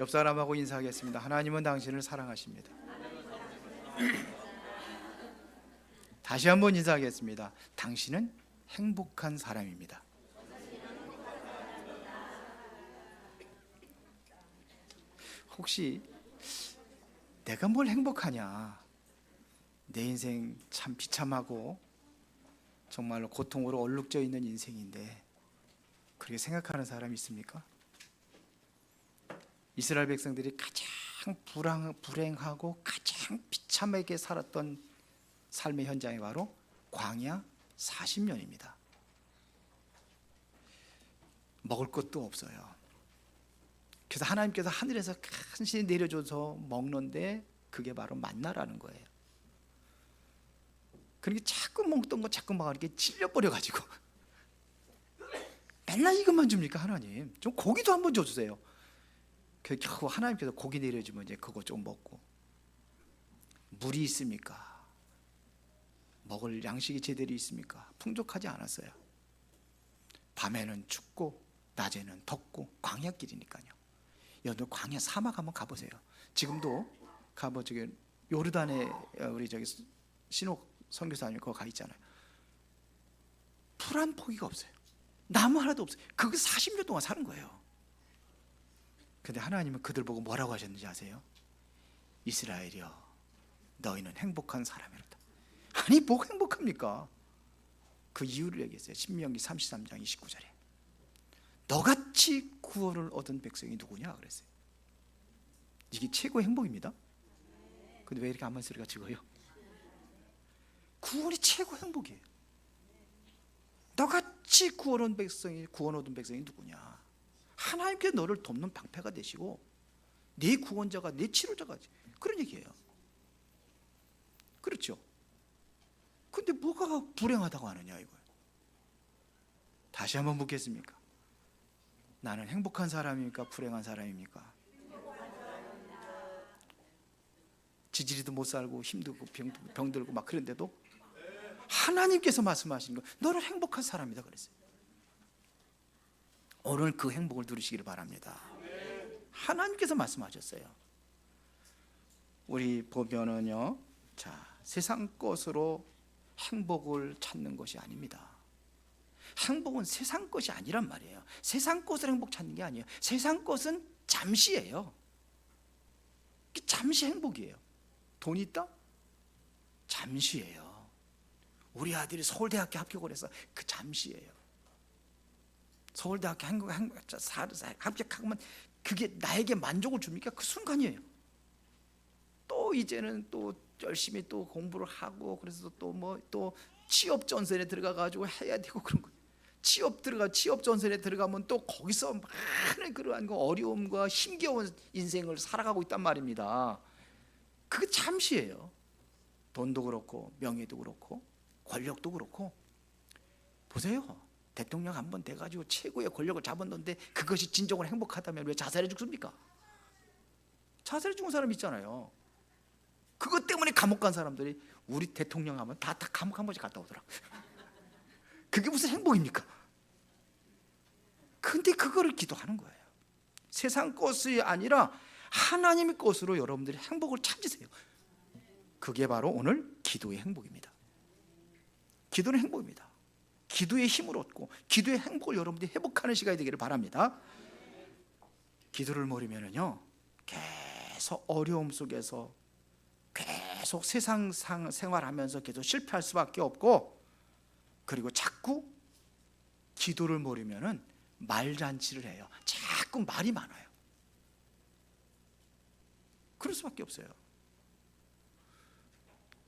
옆 사람하고 인사하겠습니다. 하나님은 당신을 사랑하십니다. 다시 한번 인사하겠습니다. 당신은 행복한 사람입니다. 혹시 내가 뭘 행복하냐, 내 인생 참 비참하고 정말로 고통으로 얼룩져 있는 인생인데, 그렇게 생각하는 사람이 있습니까? 이스라엘 백성들이 가장 불행하고 가장 비참하게 살았던 삶의 현장이 바로 광야 40년입니다. 먹을 것도 없어요. 그래서 하나님께서 하늘에서 간신히 내려줘서 먹는데 그게 바로 만나라는 거예요. 그러니까 자꾸 먹던 거 자꾸 먹으니까 질려버려가지고 맨날 이것만 줍니까? 하나님 좀 고기도 한번 줘주세요. 겨우 하나님께서 고기 내려주면 이제 그거 좀 먹고, 물이 있습니까? 먹을 양식이 제대로 있습니까? 풍족하지 않았어요. 밤에는 춥고 낮에는 덥고 광야길이니까요. 여러분 광야 사막 한번 가보세요. 지금도 저기 요르단에 우리 저기 신옥 선교사님 거기 가 있잖아요. 풀 한 포기가 없어요. 나무 하나도 없어요. 그거 40년 동안 사는 거예요. 근데 하나님은 그들 보고 뭐라고 하셨는지 아세요? 이스라엘이여, 너희는 행복한 사람이로다. 아니 뭐가 행복합니까? 그 이유를 얘기했어요. 신명기 33장 29절에 너같이 구원을 얻은 백성이 누구냐 그랬어요. 이게 최고의 행복입니다. 근데 왜 이렇게 암만 소리가 죽어요? 구원이 최고 행복이에요. 너같이 구원 얻은 백성이 누구냐? 하나님께 너를 돕는 방패가 되시고 내 구원자가, 내 치료자가, 그런 얘기예요. 그렇죠? 근데 뭐가 불행하다고 하느냐 이거예요. 다시 한번 묻겠습니까? 나는 행복한 사람입니까? 불행한 사람입니까? 지지리도 못 살고 힘들고 병들고 막 그런데도 하나님께서 말씀하시는 거, 너는 행복한 사람이다 그랬어요. 오늘 그 행복을 누리시기를 바랍니다. 하나님께서 말씀하셨어요. 우리 보면은요, 자, 세상 것으로 행복을 찾는 것이 아닙니다. 행복은 세상 것이 아니란 말이에요. 세상 것으로 행복 찾는 게 아니에요. 세상 것은 잠시예요. 잠시 행복이에요. 돈 있다? 잠시예요. 우리 아들이 서울대학교 합격을 해서 그 잠시예요. 서울대학교 합격하면 그게 나에게 만족을 줍니까? 그 순간이에요. 또 이제는 또 열심히 또 공부를 하고, 그래서 또 취업 전선에 들어가 가지고 해야 되고 그런 거예요. 취업 전선에 들어가면 또 거기서 많은 그러한 어려움과 힘겨운 인생을 살아가고 있단 말입니다. 그게 잠시예요. 돈도 그렇고 명예도 그렇고 권력도 그렇고. 보세요. 대통령 한번 돼가지고 최고의 권력을 잡았는데 그것이 진정으로 행복하다면 왜 자살해 죽습니까? 자살해 죽은 사람 있잖아요. 그것 때문에 감옥 간 사람들이 우리 대통령 하면 다 감옥 한 번씩 갔다 오더라고요. 그게 무슨 행복입니까? 근데 그거를 기도하는 거예요. 세상 것이 아니라 하나님의 것으로 여러분들이 행복을 찾으세요. 그게 바로 오늘 기도의 행복입니다. 기도는 행복입니다. 기도의 힘을 얻고 기도의 행복을 여러분들이 회복하는 시간이 되기를 바랍니다. 기도를 모르면은요, 계속 어려움 속에서 계속 세상 생활하면서 계속 실패할 수밖에 없고, 그리고 자꾸 기도를 모르면은 말잔치를 해요. 자꾸 말이 많아요. 그럴 수밖에 없어요.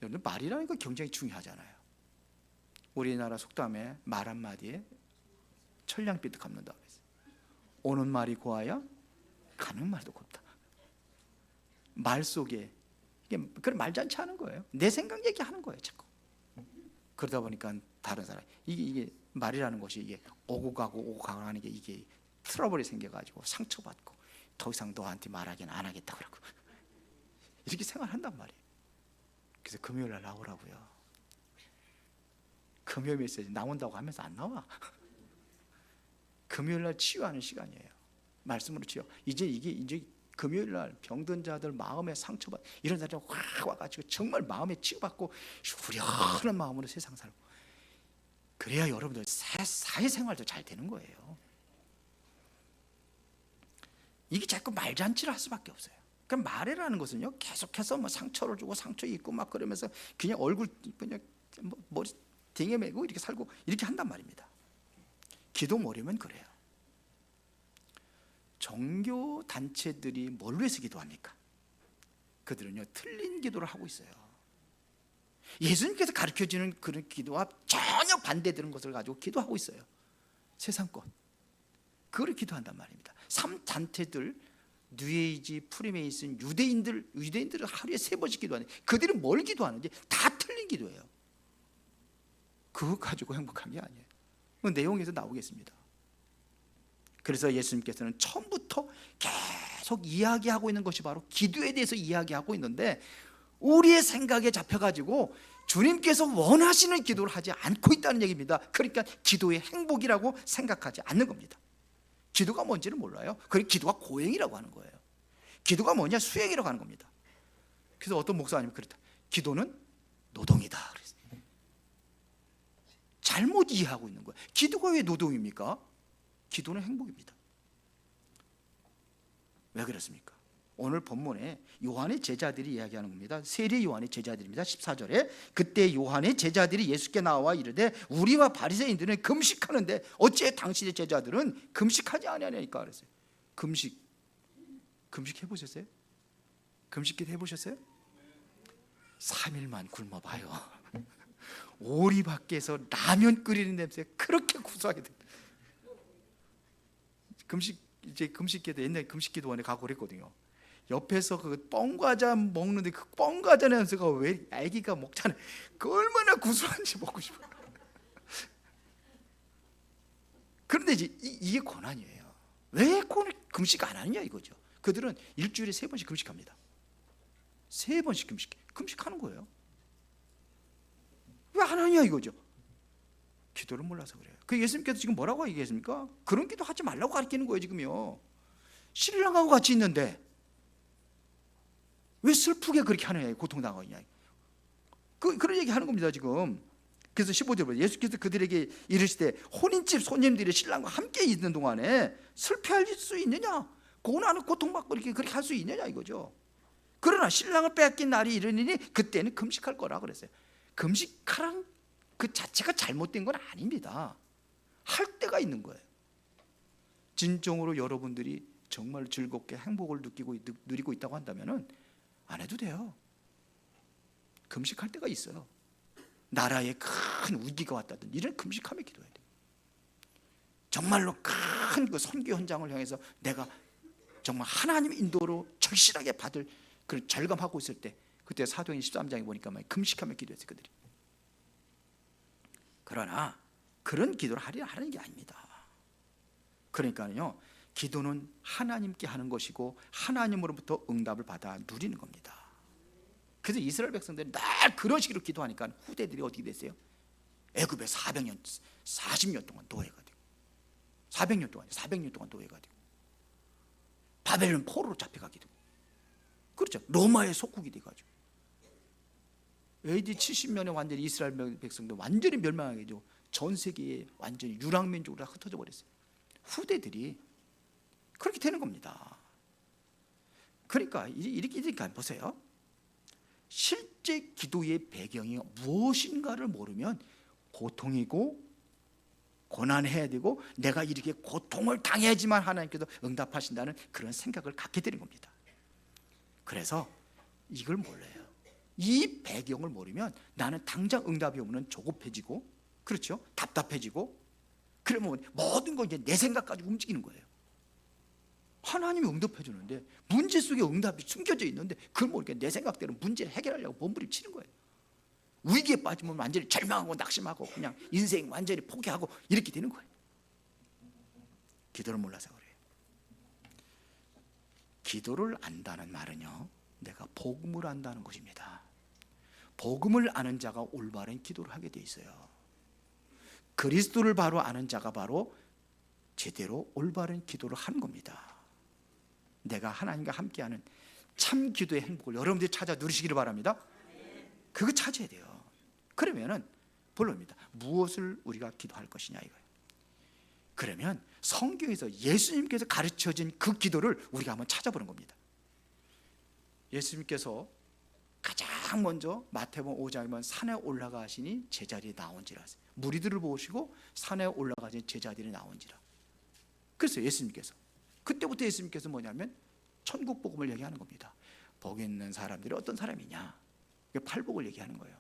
여러분, 말이라는 거 굉장히 중요하잖아요. 우리나라 속담에 말 한마디에 천냥빚도 갚는다 그랬어요. 오는 말이 고와야 가는 말도 곱다. 말 속에 이게 그런 말잔치 하는 거예요. 내 생각 얘기하는 거예요, 자꾸. 그러다 보니까 다른 사람 이게 말이라는 것이 이게 오고 가고 하는 게 이게 트러블이 생겨가지고 상처받고 더 이상 너한테 말하기는 안 하겠다 그러고 이렇게 생활한단 말이에요. 그래서 금요일 날 나오라고요. 금요일 메시지 나온다고 하면서 안 나와. 금요일 날 치유하는 시간이에요. 말씀으로 치유. 이제 금요일 날 병든 자들, 마음에 상처받 이런 사람이 확 와가지고 정말 마음에 치유받고 후련한 마음으로 세상 살고, 그래야 여러분들 사회생활도 잘 되는 거예요. 이게 자꾸 말잔치를 할 수밖에 없어요. 그럼 말이라는 것은요, 계속해서 뭐 상처를 주고 상처 입고 막 그러면서 그냥 얼굴 그냥 머리 등에 메고 이렇게 살고 이렇게 한단 말입니다. 기도 모르면 그래요. 종교 단체들이 뭘 위해서 기도합니까? 그들은요, 틀린 기도를 하고 있어요. 예수님께서 가르쳐주는 그런 기도와 전혀 반대되는 것을 가지고 기도하고 있어요. 세상 것 그걸 기도한단 말입니다. 3단체들, 뉴에이지, 프리메이슨, 유대인들은 하루에 3번씩 기도하는데 그들은 뭘 기도하는지 다 틀린 기도예요. 그거 가지고 행복한 게 아니에요. 그 내용에서 나오겠습니다. 그래서 예수님께서는 처음부터 계속 이야기하고 있는 것이 바로 기도에 대해서 이야기하고 있는데, 우리의 생각에 잡혀가지고 주님께서 원하시는 기도를 하지 않고 있다는 얘기입니다. 그러니까 기도의 행복이라고 생각하지 않는 겁니다. 기도가 뭔지를 몰라요. 그리고 기도가 고행이라고 하는 거예요. 기도가 뭐냐? 수행이라고 하는 겁니다. 그래서 어떤 목사님이 그랬다. 기도는 노동이다 그랬어요. 잘못 이해하고 있는 거예요. 기도가 왜 노동입니까? 기도는 행복입니다. 왜 그렇습니까? 오늘 본문에 요한의 제자들이 이야기하는 겁니다. 세례 요한의 제자들입니다. 14절에 그때 요한의 제자들이 예수께 나와 이르되 우리와 바리새인들은 금식하는데 어찌 당신의 제자들은 금식하지 아니하냐니까 그랬어요. 금식 해보셨어요? 금식기도 해보셨어요? 3일만 굶어봐요. 오리 밖에서 라면 끓이는 냄새 그렇게 구수하게 됩니다. 금식기도 옛날에 금식기도원에 가고 그랬거든요. 옆에서 그 뻥과자 먹는데 그 뻥과자 냄새가 왜 아기가 먹잖아요. 그 얼마나 구수한지 먹고 싶어요. 그런데 이게 고난이에요. 왜 금식 안 하느냐 이거죠. 그들은 일주일에 3번씩 금식합니다. 3번씩 금식하는 거예요. 왜 안 하냐 이거죠. 기도를 몰라서 그래요. 그 예수님께서 지금 뭐라고 얘기했습니까? 그런 기도 하지 말라고 가르치는 거예요 지금요. 신랑하고 같이 있는데 왜 슬프게 그렇게 하느냐, 고통당하고 있냐, 그런 얘기 하는 겁니다 지금. 그래서 15절 보세요. 예수께서 그들에게 이르시되 혼인집 손님들이 신랑과 함께 있는 동안에 슬퍼할 수 있느냐, 고난을 고통받고 그렇게 할 수 있느냐 이거죠. 그러나 신랑을 빼앗긴 날이 이르니 그때는 금식할 거라 그랬어요. 금식하라는 그 자체가 잘못된 건 아닙니다. 할 때가 있는 거예요. 진정으로 여러분들이 정말 즐겁게 행복을 누리고 있다고 한다면 안 해도 돼요. 금식할 때가 있어요. 나라에 큰 위기가 왔다든 이런 금식하며 기도해야 돼요. 정말로 큰 그 선교 현장을 향해서 내가 정말 하나님 인도로 절실하게 받을 그 절감하고 있을 때, 그때 사도행 13장에 보니까 금식하며 기도했어요 그들이. 그러나 그런 기도를 하라는 게 아닙니다. 그러니까요, 기도는 하나님께 하는 것이고 하나님으로부터 응답을 받아 누리는 겁니다. 그래서 이스라엘 백성들이 늘 그런 식으로 기도하니까 후대들이 어떻게 됐어요? 애굽에 40년 동안 노예가 되고, 400년 동안 노예가 되고, 바벨론 포로로 잡혀가게 되고, 그렇죠. 로마의 속국이 돼가지고 AD 70년에 완전히 이스라엘 백성들 완전히 멸망하게 되고 전 세계에 완전히 유랑민족으로 흩어져 버렸어요. 후대들이 그렇게 되는 겁니다. 그러니까 이렇게 보세요. 실제 기도의 배경이 무엇인가를 모르면 고통이고 고난해야 되고 내가 이렇게 고통을 당해야지만 하나님께서 응답하신다는 그런 생각을 갖게 되는 겁니다. 그래서 이걸 몰라요. 이 배경을 모르면 나는 당장 응답이 오면 조급해지고, 그렇죠? 답답해지고, 그러면 모든 거 이제 내 생각 가지고 움직이는 거예요. 하나님이 응답해 주는데 문제 속에 응답이 숨겨져 있는데 그걸 모르니까 내 생각대로 문제를 해결하려고 몸부림치는 거예요. 위기에 빠지면 완전히 절망하고 낙심하고 그냥 인생 완전히 포기하고 이렇게 되는 거예요. 기도를 몰라서 그래요. 기도를 안다는 말은요, 내가 복음을 안다는 것입니다. 복음을 아는 자가 올바른 기도를 하게 돼 있어요. 그리스도를 바로 아는 자가 바로 제대로 올바른 기도를 하는 겁니다. 내가 하나님과 함께하는 참 기도의 행복을 여러분들이 찾아 누리시기를 바랍니다. 그거 찾아야 돼요. 그러면은 본론입니다. 무엇을 우리가 기도할 것이냐 이거예요. 그러면 성경에서 예수님께서 가르쳐진 그 기도를 우리가 한번 찾아보는 겁니다. 예수님께서 가장 먼저 마태복음 5장에 보면 산에 올라가시니 제자들이 나온지라, 무리들을 보시고 산에 올라가신 제자들이 나온지라. 그래서 예수님께서 그때부터 예수님께서 뭐냐면 천국 복음을 얘기하는 겁니다. 복이 있는 사람들이 어떤 사람이냐, 팔복을 얘기하는 거예요.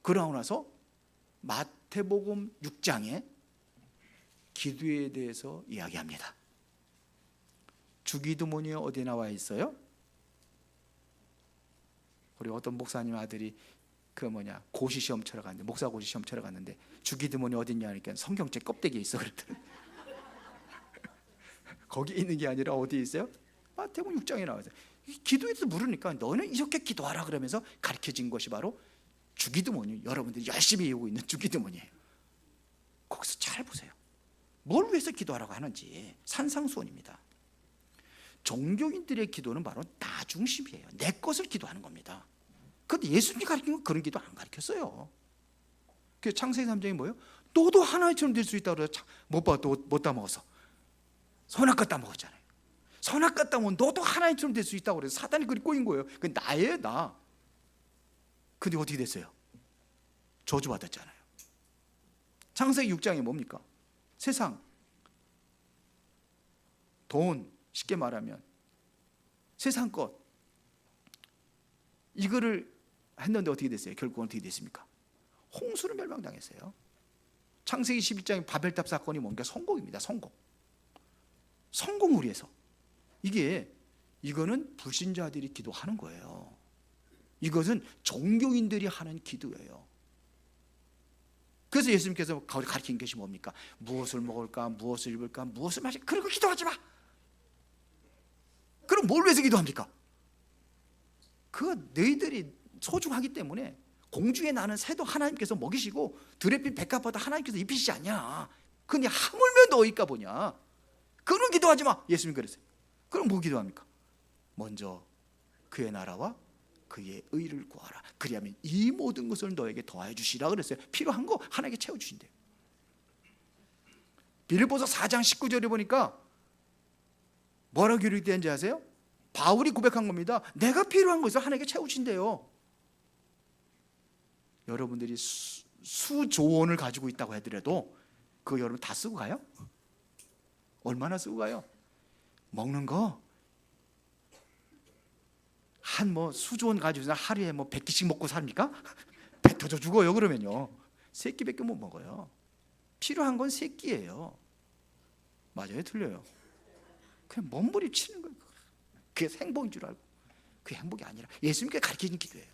그러고 나서 마태복음 6장에 기도에 대해서 이야기합니다. 주기도문이 어디에 나와 있어요? 우리 어떤 목사님 아들이 고시 시험 치러 갔는데, 목사 고시 시험 치러 갔는데 주기도문이 어딨냐 하니까 성경책 껍데기에 있어 그랬더니 거기 있는 게 아니라 어디에 있어요? 마태복음 6장에 나와 있어요. 기도에서 물으니까 너는 이렇게 기도하라 그러면서 가르쳐진 것이 바로 주기도문이, 여러분들이 열심히 외우고 있는 주기도문이에요. 거기서 잘 보세요. 뭘 위해서 기도하라고 하는지. 산상수훈입니다. 종교인들의 기도는 바로 나 중심이에요. 내 것을 기도하는 겁니다. 그런데 예수님이 가르친 건 그런 기도 안 가르쳤어요. 그래서 창세기 3장이 뭐예요? 너도 하나님처럼 될 수 있다고 그래서 못 봐, 못 따먹어서 선악 갖다 먹었잖아요. 선악 갖다 먹으면 너도 하나님처럼 될 수 있다고 그래서 사단이 그리 꼬인 거예요. 그 나예요, 나. 근데 어떻게 됐어요? 저주받았잖아요. 창세기 6장이 뭡니까? 세상, 돈, 쉽게 말하면 세상 것, 이거를 했는데 어떻게 됐어요? 결국은 어떻게 됐습니까? 홍수로 멸망당했어요. 창세기 11장의 바벨탑 사건이 뭔가 성공입니다. 성공을 위해서. 이거는 불신자들이 기도하는 거예요. 이것은 종교인들이 하는 기도예요. 그래서 예수님께서 가르친 것이 뭡니까? 무엇을 먹을까, 무엇을 입을까, 무엇을 마실까, 그런 거 기도하지 마. 그럼 뭘 위해서 기도합니까? 그거 너희들이 소중하기 때문에. 공중에 나는 새도 하나님께서 먹이시고 들에 핀 백합화도 하나님께서 입히시지 않냐. 근데 하물며 너희가 보냐. 그런 기도하지 마. 예수님이 그랬어요. 그럼 뭐 기도합니까? 먼저 그의 나라와 그의 의를 구하라. 그리하면 이 모든 것을 너에게 더해 주시라 그랬어요. 필요한 거 하나님께 채워 주신대요. 빌립보서 4장 19절에 보니까 뭐라고 기록되는지 아세요? 바울이 고백한 겁니다. 내가 필요한 것을 하나님께 채우신대요. 여러분들이 수조 원을 가지고 있다고 하더라도 그거 여러분 다 쓰고 가요? 얼마나 쓰고 가요? 먹는 거 한 수조 원 가지고 하루에 100끼씩 먹고 삽니까? 배 터져 죽어요. 그러면요 3끼밖에 못 먹어요. 필요한 건 3끼예요. 맞아요? 틀려요? 그냥 몸부림치는 거예요. 그게 행복인 줄 알고. 그게 행복이 아니라 예수님께 가르치는 기도예요.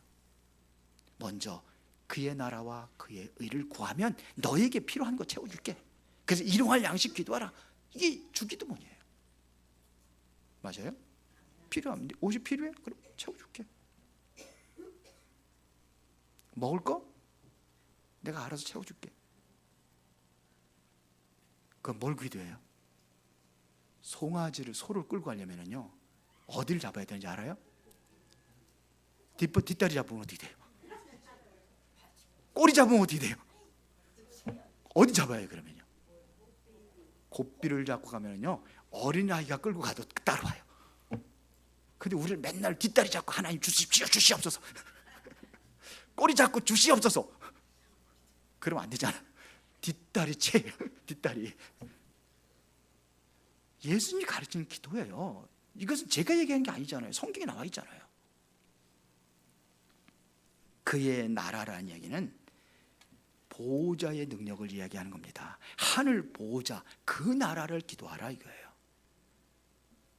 먼저 그의 나라와 그의 의를 구하면 너에게 필요한 거 채워줄게. 그래서 일용할 양식 기도하라. 이게 주기도문이에요. 맞아요? 필요하면 옷이 필요해? 그럼 채워줄게. 먹을 거? 내가 알아서 채워줄게. 그건 뭘 기도해요? 소를 끌고 가려면요 어디를 잡아야 되는지 알아요? 뒷다리 잡으면 어떻게 돼요? 꼬리 잡으면 어떻게 돼요? 어디 잡아야 해요 그러면요? 고삐를 잡고 가면요 어린아이가 끌고 가도 따라와요. 근데 우리를 맨날 뒷다리 잡고 하나님 주시옵소서 꼬리 잡고 주시옵소서 그러면 안 되잖아. 뒷다리 채 뒷다리. 예수님이 가르치는 기도예요. 이것은 제가 얘기하는 게 아니잖아요. 성경에 나와 있잖아요. 그의 나라라는 얘기는 보호자의 능력을 이야기하는 겁니다. 하늘 보호자, 그 나라를 기도하라 이거예요.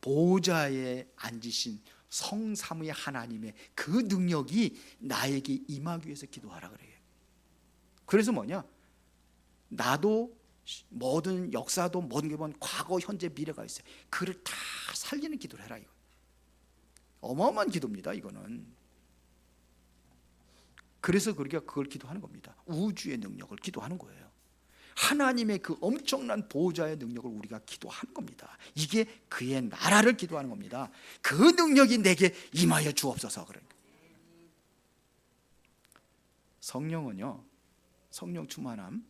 보호자에 앉으신 성삼위 하나님의 그 능력이 나에게 임하기 위해서 기도하라 그래요. 그래서 뭐냐? 나도 모든 역사도 모든 게 보면 과거, 현재, 미래가 있어요. 그를 다 살리는 기도를 해라 이거. 어마어마한 기도입니다 이거는. 그래서 우리가 그걸 기도하는 겁니다. 우주의 능력을 기도하는 거예요. 하나님의 그 엄청난 보호자의 능력을 우리가 기도하는 겁니다. 이게 그의 나라를 기도하는 겁니다. 그 능력이 내게 임하여 주옵소서. 그러니까 성령은요, 성령 충만함,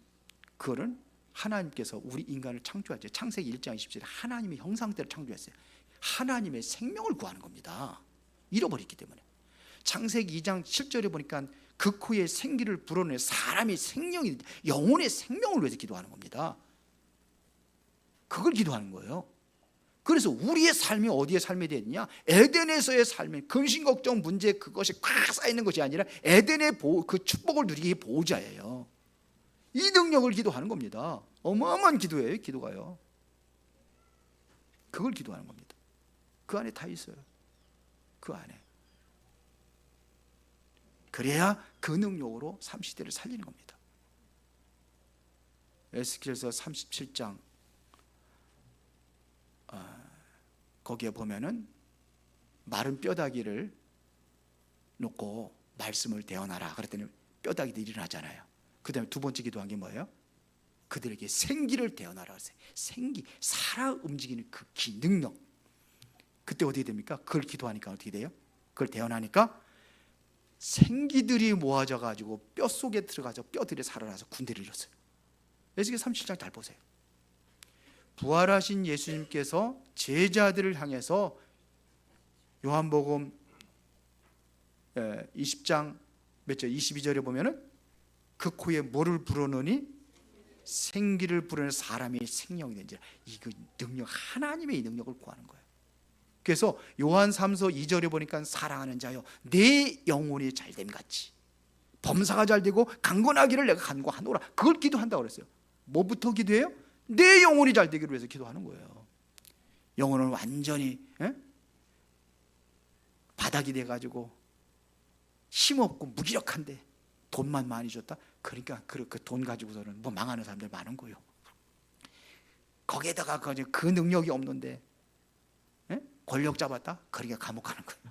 그거는 하나님께서 우리 인간을 창조하죠. 창세기 1장 27에 하나님의 형상대로 창조했어요. 하나님의 생명을 구하는 겁니다. 잃어버렸기 때문에. 창세기 2장 7절에 보니까 그 코에 생기를 불어내 사람의 생명이, 영혼의 생명을 위해서 기도하는 겁니다. 그걸 기도하는 거예요. 그래서 우리의 삶이 어디에 삶이 되느냐? 에덴에서의 삶이 근심 걱정 문제 그것이 꽉 쌓이는 것이 아니라 에덴의 그 축복을 누리기 보호자예요. 이 능력을 기도하는 겁니다. 어마어마한 기도예요, 기도가요. 그걸 기도하는 겁니다. 그 안에 다 있어요. 그 안에. 그래야 그 능력으로 삼시대를 살리는 겁니다. 에스겔서 37장 거기에 보면은 마른 뼈다귀를 놓고 말씀을 대언하라 그랬더니 뼈다귀들이 일어나잖아요. 그 다음에 두 번째 기도한 게 뭐예요? 그들에게 생기를 대언하라 그랬어요. 생기, 살아 움직이는 그 능력. 그때 어떻게 됩니까? 그걸 기도하니까 어떻게 돼요? 그걸 대언하니까 생기들이 모아져 가지고 뼛속에 들어가서 뼈들이 살아나서 군대를 이뤘어요. 에스겔 37장 잘 보세요. 부활하신 예수님께서 제자들을 향해서 요한복음 20장 몇 절 22절에 보면은 그 코에 뭐를 불어넣으니 생기를 불어넣는 사람의 생명이 된지, 이거 능력, 하나님의 이 능력을 구하는 거예요. 그래서 요한 3서 2절에 보니까 사랑하는 자여 내 영혼이 잘됨 같이 범사가 잘되고 강건하기를 내가 간구하노라, 그걸 기도한다고 그랬어요. 뭐부터 기도해요? 내 영혼이 잘되기를 위해서 기도하는 거예요. 영혼은 완전히 바닥이 돼가지고 힘없고 무기력한데 돈만 많이 줬다? 그러니까 그 돈 가지고서는 뭐 망하는 사람들 많은 거예요. 거기에다가 그 능력이 없는데 권력 잡았다? 그러니까 감옥 가는 거예요.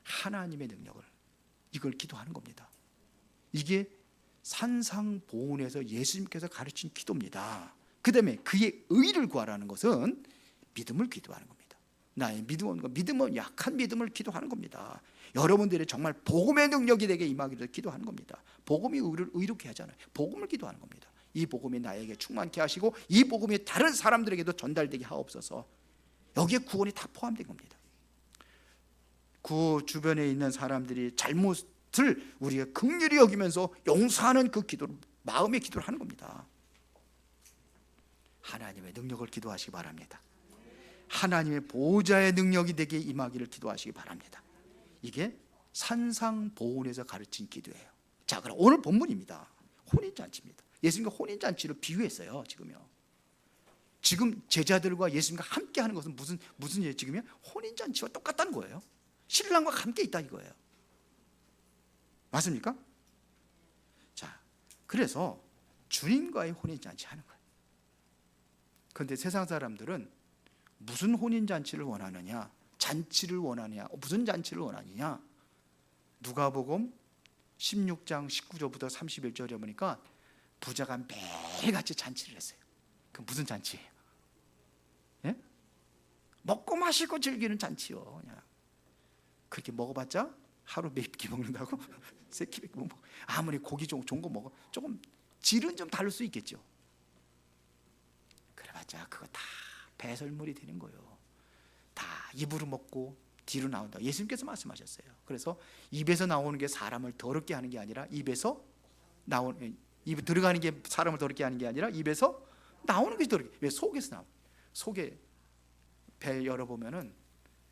하나님의 능력을, 이걸 기도하는 겁니다. 이게 산상보훈에서 예수님께서 가르친 기도입니다. 그 다음에 그의 의를 구하라는 것은 믿음을 기도하는 겁니다. 나의 믿음은 약한 믿음을 기도하는 겁니다. 여러분들이 정말 복음의 능력이 되게 임하기를 기도하는 겁니다. 복음이 의를 의롭게 하잖아요. 복음을 기도하는 겁니다. 이 복음이 나에게 충만케 하시고 이 복음이 다른 사람들에게도 전달되게 하옵소서. 여기에 구원이 다 포함된 겁니다. 그 주변에 있는 사람들이 잘못을 우리가 긍휼히 여기면서 용서하는 그 기도를, 마음의 기도를 하는 겁니다. 하나님의 능력을 기도하시기 바랍니다. 하나님의 보호자의 능력이 되게 임하기를 기도하시기 바랍니다. 이게 산상보훈에서 가르친 기도예요. 자, 그럼 오늘 본문입니다. 혼인잔치입니다. 예수님과 혼인잔치를 비유했어요. 지금 제자들과 예수님과 함께 하는 것은 무슨 일 지금이야? 혼인잔치와 똑같다는 거예요. 신랑과 함께 있다 이거예요. 맞습니까? 자, 그래서 주님과의 혼인잔치 하는 거예요. 그런데 세상 사람들은 무슨 혼인잔치를 원하느냐, 잔치를 원하느냐, 무슨 잔치를 원하느냐. 누가복음 16장 19절부터 31절에 보니까 부자가 매일같이 잔치를 했어요. 그 무슨 잔치예요? 예? 먹고 마시고 즐기는 잔치요. 그냥 그렇게 먹어봤자 하루 몇 끼 먹는다고? 세 끼 먹고, 아무리 고기 좋은 거 먹어 조금 질은 좀 다를 수 있겠죠. 그래봤자 그거 다 배설물이 되는 거예요. 다 입으로 먹고 뒤로 나온다. 예수님께서 말씀하셨어요. 그래서 입에서 나오는 게 사람을 더럽게 하는 게 아니라 입에 들어가는 게 사람을 더럽게 하는 게 아니라 입에서 나오는 것이 더럽게. 왜? 속에서 나와. 속에 배 열어보면은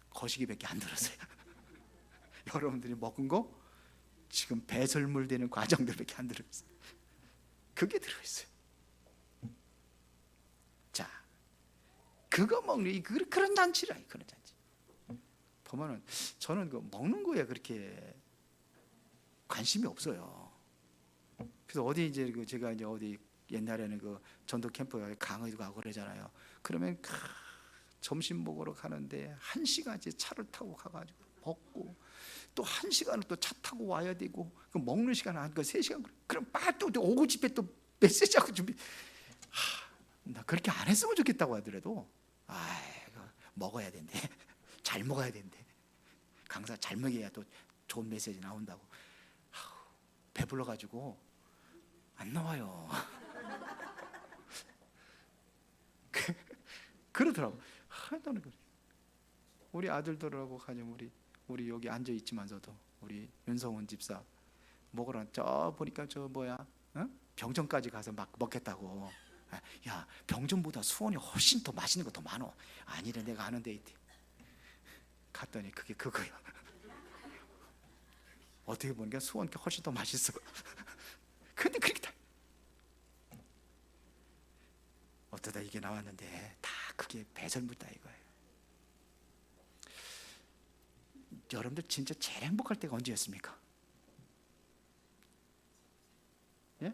거시기밖에 안 들었어요. 여러분들이 먹은 거 지금 배설물 되는 과정들밖에 안 들어있어요. 그게 들어있어요. 자, 그거 먹는 그런 잔치라. 그런 잔치 보면은 저는 그 먹는 거에 그렇게 관심이 없어요. 그래서 어디 이제 제가 이제 어디 옛날에는 그 전도 캠프 강의도 가고 그러잖아요. 그러면 점심 먹으러 가는데 1시간째 차를 타고 가가지고 벗고 또 1시간을 또 차 타고 와야 되고 그 먹는 시간 한 3시간 그럼 빨리 또 오후 집에 또 메시지하고 준비. 나 그렇게 안 했으면 좋겠다고 하더라도 먹어야 된대. 잘 먹어야 된대. 강사 잘 먹여야 또 좋은 메시지 나온다고. 배불러가지고 안 나와요. 그러더라고. 나는 우리 아들들하고 가면 우리 여기 앉아 있지만서도 우리 윤성훈 집사 먹으러 저 보니까 저 뭐야 병전까지 가서 막 먹겠다고. 야 병전보다 수원이 훨씬 더 맛있는 거 더 많어. 아니래 내가 아는 데 있대. 갔더니 그게 그거야. 어떻게 보니까 수원 게 훨씬 더 맛있어. 근데 그렇게 다 어쩌다 이게 나왔는데 다 그게 배설물다 이거예요. 여러분들 진짜 제일 행복할 때가 언제였습니까? 예?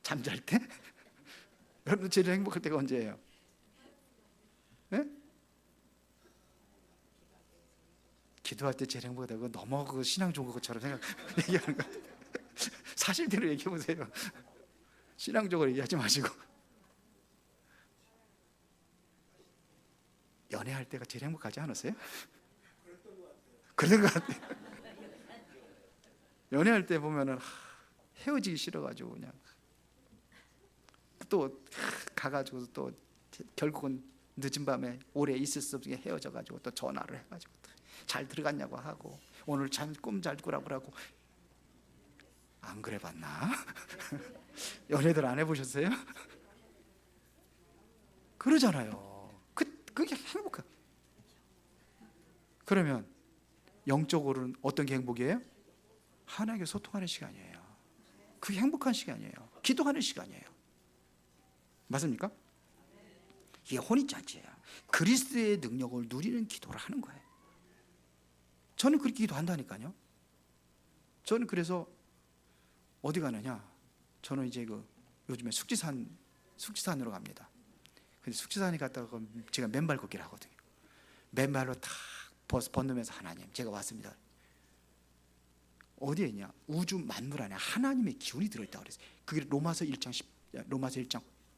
잠잘 때? 여러분들 제일 행복할 때가 언제예요? 예? 기도할 때 제일 행복하다고 너무 그 신앙 좋은 것처럼 얘기하는 거. 사실대로 얘기해 보세요. 신앙적으로 얘기하지 마시고. 연애할 때가 제일 행복하지 않았어요? 그런 것 같아요. 연애할 때 보면은 헤어지기 싫어가지고 그냥 또 가가지고 또 결국은 늦은 밤에 오래 있을 수 없게 헤어져가지고 또 전화를 해가지고 잘 들어갔냐고 하고 오늘 참 꿈 잘 꾸라고 그러고. 안 그래 봤나? 연애들 안 해보셨어요? 그러잖아요. 그게 행복해. 그러면 영적으로는 어떤 게 행복이에요? 하나님과 소통하는 시간이에요. 그게 행복한 시간이에요. 기도하는 시간이에요. 맞습니까? 이게 혼인잔치예요. 그리스도의 능력을 누리는 기도를 하는 거예요. 저는 그렇게 기도한다니까요. 저는 그래서 어디 가느냐? 저는 이제 요즘에 숙지산으로 갑니다. 근데 숙지산에 갔다가 제가 맨발 걷기를 하거든요. 맨발로 탁 벗으면서 하나님 제가 왔습니다. 어디에 있냐? 우주 만물 안에 하나님의 기운이 들어있다고 그랬어요. 그게 로마서 1장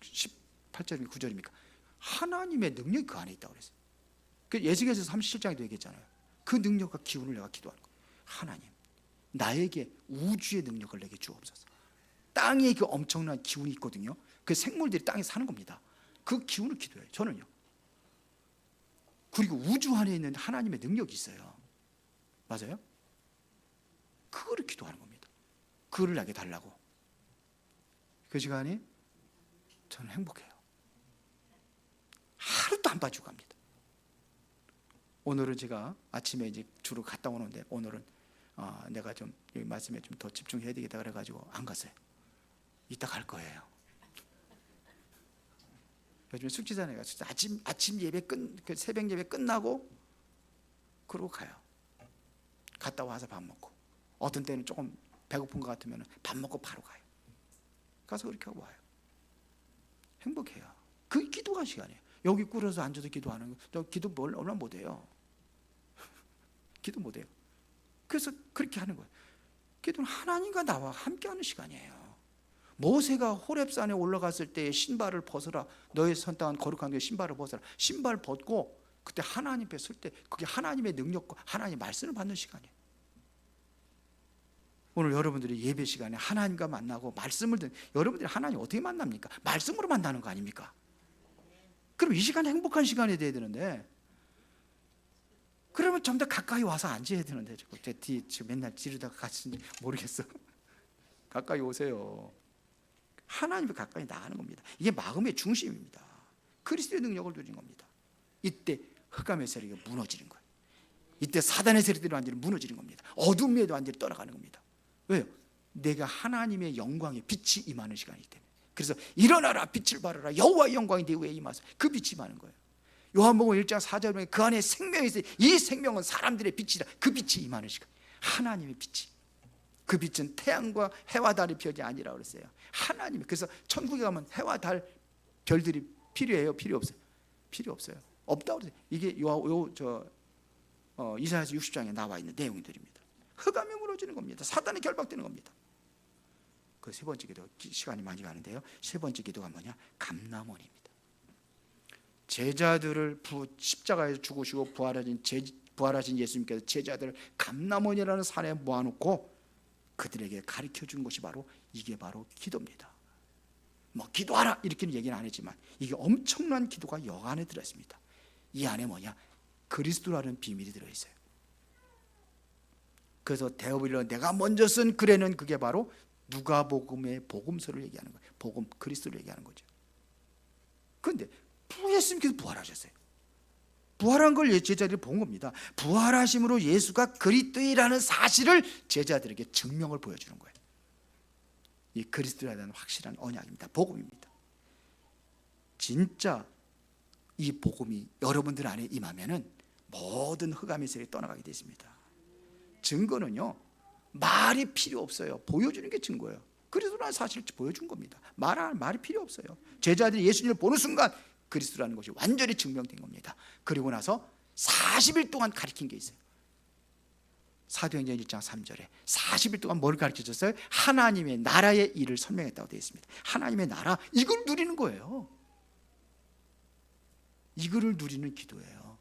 18절입니까 9절입니까? 하나님의 능력이 그 안에 있다고 그랬어요. 그 예수께서 37장에도 얘기했잖아요. 그 능력과 기운을 내가 기도하는 거예요. 하나님 나에게 우주의 능력을 내게 주옵소서. 땅에 그 엄청난 기운이 있거든요. 그 생물들이 땅에 사는 겁니다. 그 기운을 기도해요. 저는요. 그리고 우주 안에 있는 하나님의 능력이 있어요. 맞아요? 그거를 기도하는 겁니다. 그거를 나에게 달라고. 그 시간이 저는 행복해요. 하루도 안 빠지고 갑니다. 오늘은 제가 아침에 이제 주로 갔다 오는데 오늘은 내가 좀 여기 말씀에 좀 더 집중해야 되겠다 그래가지고 안 갔어요. 이따 갈 거예요. 요즘에 숙지산에 가서 아침 예배 새벽 예배 끝나고 그러고 가요. 갔다 와서 밥 먹고 어떤 때는 조금 배고픈 것 같으면 밥 먹고 바로 가요. 가서 그렇게 하고 와요. 행복해요. 그게 기도가 시간이에요. 여기 꿇어서 앉아서 기도하는 거, 저 기도 얼마나 못해요. 기도 못해요. 그래서 그렇게 하는 거예요. 기도는 하나님과 나와 함께하는 시간이에요. 모세가 호렙산에 올라갔을 때 신발을 벗어라. 너의 선택한 거룩한 데 신발을 벗어라. 신발 벗고 그때 하나님 앞에 설 때 그게 하나님의 능력과 하나님의 말씀을 받는 시간이에요. 오늘 여러분들이 예배 시간에 하나님과 만나고 말씀을 듣는, 여러분들이 하나님 어떻게 만납니까? 말씀으로 만나는 거 아닙니까? 그럼 이 시간이 행복한 시간이 돼야 되는데, 그러면 좀 더 가까이 와서 앉아야 되는데 제 뒤에 맨날 지르다가 같이 모르겠어. 가까이 오세요. 하나님과 가까이 나가는 겁니다. 이게 마음의 중심입니다. 그리스도의 능력을 누리는 겁니다. 이때 흑암의 세력이 무너지는 거예요. 이때 사단의 세력들이 완전히 무너지는 겁니다. 어둠에도 완전히 떠나가는 겁니다. 왜요? 내가 하나님의 영광의 빛이 임하는 시간이기 때문에. 그래서 일어나라 빛을 발하라 여호와의 영광이 내 위에 임하소서. 그 빛이 임하는 거예요. 요한복음 1장 4절에 그 안에 생명이 있어요. 이 생명은 사람들의 빛이다. 그 빛이 임하는 시간. 하나님의 빛이. 그 빛은 태양과 해와 달의 별이 아니라 그랬어요. 하나님이. 그래서 천국에 가면 해와 달 별들이 필요해요? 필요 없어요? 필요 없어요. 없다고 그랬어요. 이게 이사야서 60장에 나와 있는 내용들입니다. 흑암이 무너지는 겁니다. 사단이 결박되는 겁니다. 그 세 번째 기도, 시간이 많이 가는데요, 세 번째 기도가 뭐냐? 감람원입니다. 제자들을 십자가에서 죽으시고 부활하신 예수님께서 제자들을 감람원이라는 산에 모아놓고 그들에게 가르쳐 준 것이 바로, 이게 바로 기도입니다. 뭐 기도하라 이렇게는 얘기는 안 했지만 이게 엄청난 기도가 여 안에 들어있습니다. 이 안에 뭐냐? 그리스도라는 비밀이 들어있어요. 그래서 데오빌로 내가 먼저 쓴 글에는 그게 바로 누가복음의 복음서를 얘기하는 거예요. 복음, 그리스도를 얘기하는 거죠. 그런데 예수님께서 부활하셨어요. 부활한 걸 제자들이 본 겁니다. 부활하심으로 예수가 그리스도이라는 사실을 제자들에게 증명을 보여주는 거예요. 이 그리스도라는 확실한 언약입니다. 복음입니다. 진짜 이 복음이 여러분들 안에 임하면은 모든 흑암의 세력이 떠나가게 되어 있습니다. 증거는요, 말이 필요 없어요. 보여주는 게 증거예요. 그리스도라는 사실을 보여준 겁니다. 말이 필요 없어요. 제자들이 예수님을 보는 순간 그리스도라는 것이 완전히 증명된 겁니다. 그리고 나서 40일 동안 가르친 게 있어요. 사도행전 1장 3절에 40일 동안 뭘 가르쳐줬어요? 하나님의 나라의 일을 설명했다고 되어 있습니다. 하나님의 나라, 이걸 누리는 거예요. 이거를 누리는 기도예요.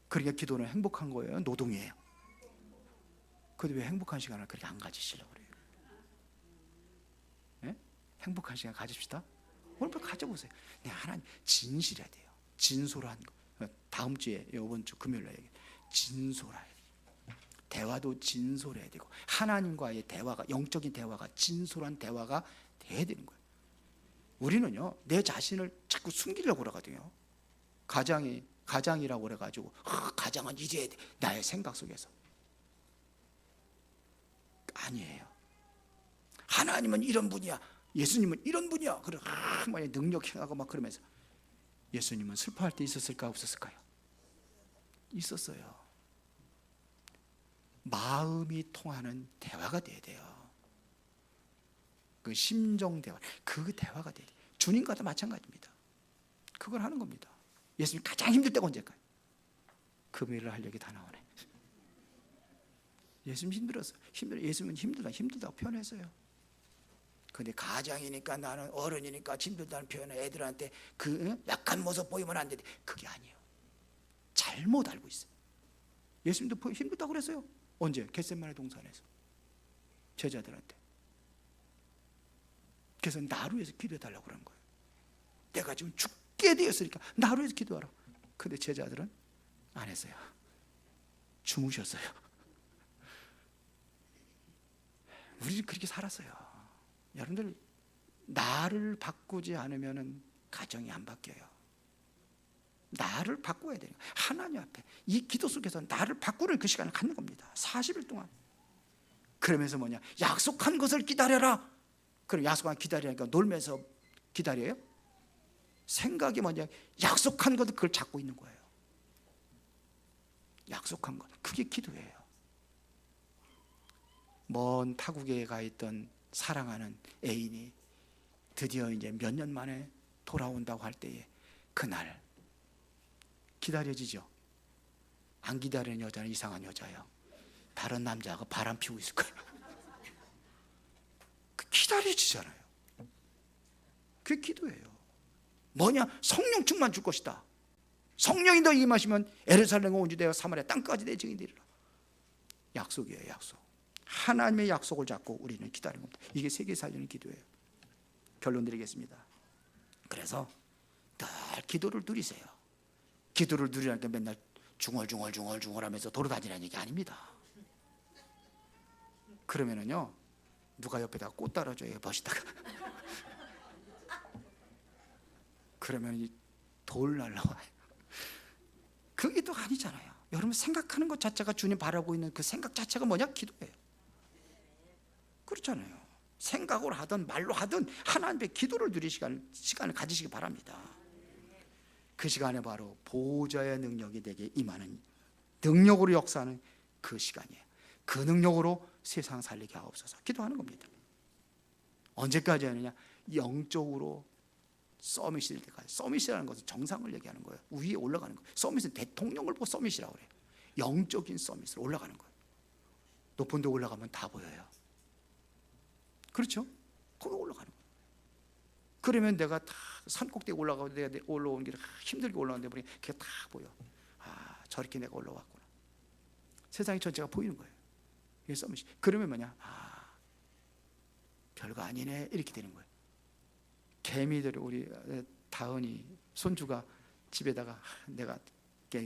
그러니까 기도는 행복한 거예요? 노동이에요? 그런데 왜 행복한 시간을 그렇게 안 가지시려고 그래요? 네? 행복한 시간 가집시다. 오늘 가져보세요. 네, 하나님 진실해야 돼요. 진솔한 거. 다음 주에, 이번 주 금요일에 얘기해요. 진솔해야 돼요. 대화도 진솔해야 되고, 하나님과의 대화가, 영적인 대화가 진솔한 대화가 돼야 되는 거예요. 우리는요, 내 자신을 자꾸 숨기려고 그러거든요. 가장이라고 그래가지고 가장은 이래야 돼, 나의 생각 속에서. 아니에요. 하나님은 이런 분이야, 예수님은 이런 분이야. 그래 능력 행하고 막 그러면서. 예수님은 슬퍼할 때 있었을까 없었을까요? 있었어요. 마음이 통하는 대화가 돼야 돼요. 그 심정 대화, 그 대화가 돼야 돼요. 주님과도 마찬가지입니다. 그걸 하는 겁니다. 예수님 가장 힘들 때가 언제일까요? 금요일을 하려고 다 나오네. 예수님 힘들었어요. 예수님은 힘들다고 표현했어요. 근데 가장이니까, 나는 어른이니까 힘들다는 표현을 애들한테 그 약한 모습 보이면 안 돼. 그게 아니에요. 잘못 알고 있어요. 예수님도 힘들다고 그랬어요. 언제? 겟세마네 동산에서 제자들한테. 그래서 나를 위해서 기도해달라고 그런 거예요. 내가 지금 죽게 되었으니까 나를 위해서 기도하라. 근데 제자들은 안 했어요. 주무셨어요. 우리는 그렇게 살았어요. 여러분들, 나를 바꾸지 않으면 가정이 안 바뀌어요. 나를 바꿔야 돼요. 하나님 앞에 이 기도 속에서 나를 바꾸는 그 시간을 갖는 겁니다. 40일 동안. 그러면서 뭐냐? 약속한 것을 기다려라. 그럼 약속한 기다리니까 놀면서 기다려요? 생각이 뭐냐? 약속한 것을 그걸 잡고 있는 거예요. 약속한 것, 그게 기도예요. 먼 타국에 가 있던 사랑하는 애인이 드디어 이제 몇 년 만에 돌아온다고 할 때에 그날 기다려지죠. 안 기다리는 여자는 이상한 여자예요. 다른 남자가 바람 피우고 있을 거예요. 기다려지잖아요. 그게 기도예요. 뭐냐? 성령 충만 줄 것이다. 성령이 더 임하시면 예루살렘 온 유대와 사마리아 땅까지 내 증인이 되리라. 약속이에요. 약속. 하나님의 약속을 잡고 우리는 기다리는 겁니다. 이게 세계 살리는 기도예요. 결론 드리겠습니다. 그래서 늘 기도를 누리세요. 기도를 누리라니까 맨날 중얼중얼 하면서 돌아다니라는 얘기 아닙니다. 그러면은요, 누가 옆에다가 꽃 따라줘요, 멋있다가. 그러면 돌 날라와요. 그게 또 아니잖아요. 여러분, 생각하는 것 자체가 주님 바라고 있는 그 생각 자체가 뭐냐? 기도예요. 그렇잖아요. 생각으로 하든 말로 하든 하나님의 기도를 누릴 시간을 가지시기 바랍니다. 그 시간에 바로 보호자의 능력이 내게 임하는, 능력으로 역사하는 그 시간이에요. 그 능력으로 세상 살리게 하옵소서. 기도하는 겁니다. 언제까지 하느냐? 영적으로 서밋이 될 때까지. 서밋이라는 것은 정상을 얘기하는 거예요. 위에 올라가는 거예요. 서밋은 대통령을 보고 서밋이라고 그래요. 영적인 서밋으로 올라가는 거예요. 높은 데 올라가면 다 보여요. 그렇죠? 거기 올라가는 거예요. 그러면 내가 다 산꼭대기 올라가고 내가 올라오는 길에 힘들게 올라가는데 보니 그게 다 보여. 아, 저렇게 내가 올라왔구나. 세상이 전체가 보이는 거예요. 이게 서밋이. 그러면 뭐냐? 아, 별거 아니네. 이렇게 되는 거예요. 개미들, 우리 다은이 손주가 집에다가 내가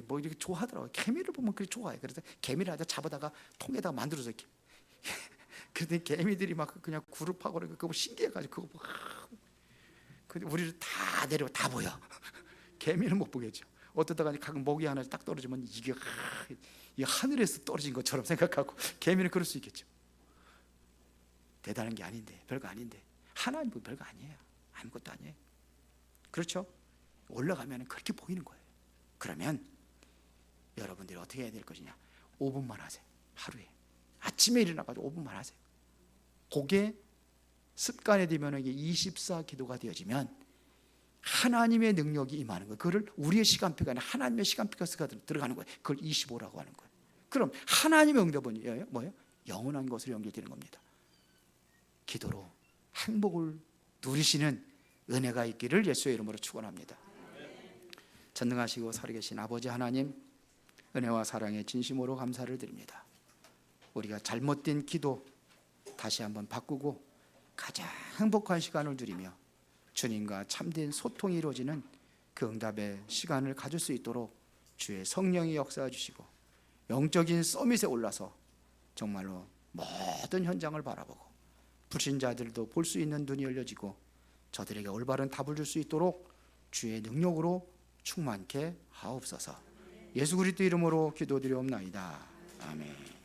뭐 이렇게 좋아하더라고요. 개미를 보면 그렇게 좋아해. 그래서 개미를 하자 잡아다가 통에다가 만들어서 이렇게. 그랬더니 개미들이 막 그냥 굴을 파고 그거 신기해가지고 그거 근데 우리를 다 내려 다 보여. 개미는 못 보겠죠. 어떠다가 가끔 먹이 하나 딱 떨어지면 이게 하늘에서 떨어진 것처럼 생각하고 개미는 그럴 수 있겠죠. 대단한 게 아닌데, 별거 아닌데. 하나님은 별거 아니에요. 아무것도 아니에요. 그렇죠? 올라가면 그렇게 보이는 거예요. 그러면 여러분들이 어떻게 해야 될 것이냐? 5분만 하세요. 하루에 아침에 일어나가지고 5분만 하세요. 그게 습관이 되면 이게 24 기도가 되어지면 하나님의 능력이 임하는 거예요. 그거를 우리의 시간표가 아니라 하나님의 시간표가 들어가는 거예요. 그걸 25라고 하는 거예요. 그럼 하나님의 응답은 뭐예요? 영원한 것으로 연결되는 겁니다. 기도로 행복을 누리시는 은혜가 있기를 예수의 이름으로 축원합니다. 전능하시고 살아계신 아버지 하나님, 은혜와 사랑에 진심으로 감사를 드립니다. 우리가 잘못된 기도 다시 한번 바꾸고 가장 행복한 시간을 누리며 주님과 참된 소통이 이루어지는 그 응답의 시간을 가질 수 있도록 주의 성령이 역사해 주시고 영적인 서밋에 올라서 정말로 모든 현장을 바라보고 불신자들도 볼 수 있는 눈이 열려지고 저들에게 올바른 답을 줄 수 있도록 주의 능력으로 충만케 하옵소서. 예수 그리스도 이름으로 기도드리옵나이다. 아멘.